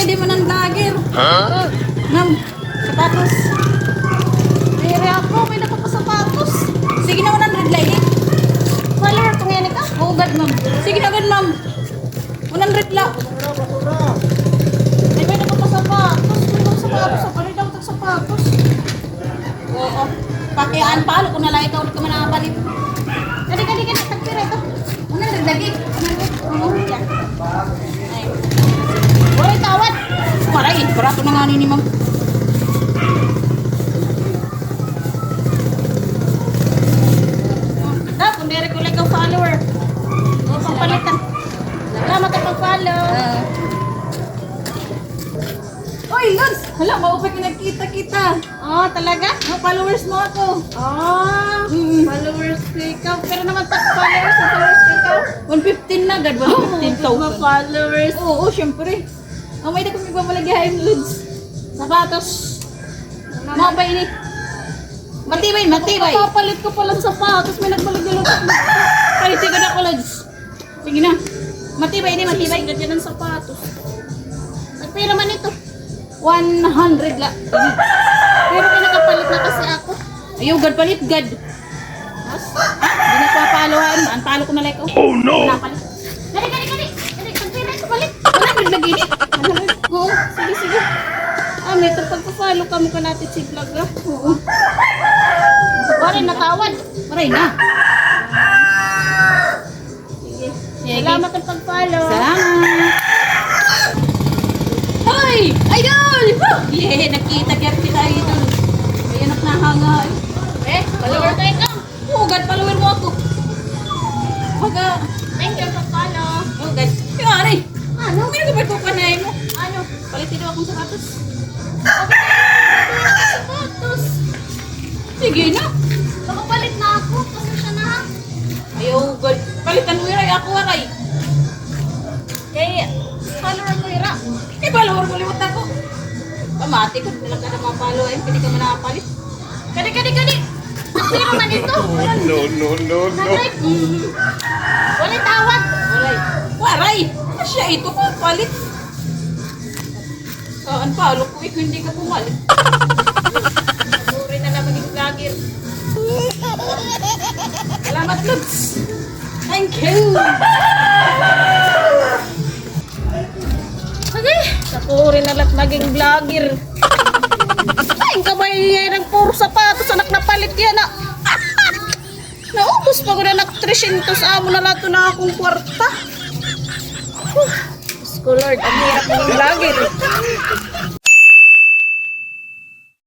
di mo ng vlogger. Ma'am, sapatos. Dere ako, may nakapasapatos. Sige na 100 lagi. Follower ko ngayon ka? Oo, God, ma'am. Sige na, God, ma'am. 100 lang. May nakapasapatos. May nakapasapatos. Sa palit daw sapatos. Oo. Pakiaan pa, ko na lang ikaw. Huwag ka man nakapalit. Kadi. Tagpira ito. 100 lagi. 100. Oo, yan. Ay. Uy, tawad. Maray, barato na nga ni ma'am. Kung nere ko like ang follower. O, papalitan. Salamat ang pag-follow. Uy, Lons! Hala, maupay ka nagkita-kita. Oh, talaga? Followers mo ako. Followers ko ikaw. Pero naman followers ko ikaw. 115 na, God. 115,000. Followers. Oo, syempre. May na kung magbabalagyahin, Lods. Sapatos. Mga ba ini? Matibay. Papalit ko palang sapatos. May nagbalagyan ako. Palitin ko na ko, Lods. Sige na. Matibay. Ganyan ang sapatos. Nagpira man ito. 100 la. Pero pinakapalit na kasi ako. Ayaw, God, palit, God. Hindi na papalohan. Antalo ko na like, Oh no! Napalit. Dali. Pagpira ito palit. 100 lagi ni. Oo, sige. May ito pagpa-follow ka mukha natin si vlog ah. Oo. Waray natawad. Maray na. Sige. Sige. Salamat ang pag-follow. Salamat. Hoy! Idol! Yeah, nakita kita idol. May anak na hanga. Follower tayo ka. Oo, God, follower mo ako. Thank you for follow. Oh, God. Yung aray. Ano? May nagabay ko panay mo. Ano? Palitin daw akong sapatos. Sapatos. Sige na. Nakapalit na ako. Pasensya na ha. Ayaw, God. Palitan mo yung ako, aray. Kaya, follower mo ira. Follower mo liwat ako. Pamati ko, nilang ka na mga follow. Ay, pwede ka man nakapalit. Kadi. Pero man ito. No. Nag-like. Wala tawad. Aray. Waray! Siya ito ko, palit. Saan pa? Alok ko, ikaw hindi ka pumalit. Puri na lang maging vlogger. Salamat, Lods. Thank you. Sige. Puri na lang maging vlogger. Ay, kabayang puro sapatos. Anak na palit yan ah. Naubos pa ko na nag-300 amo na lato na akong kwarta. Diyos ko Lord, ang hirap maging vlogger.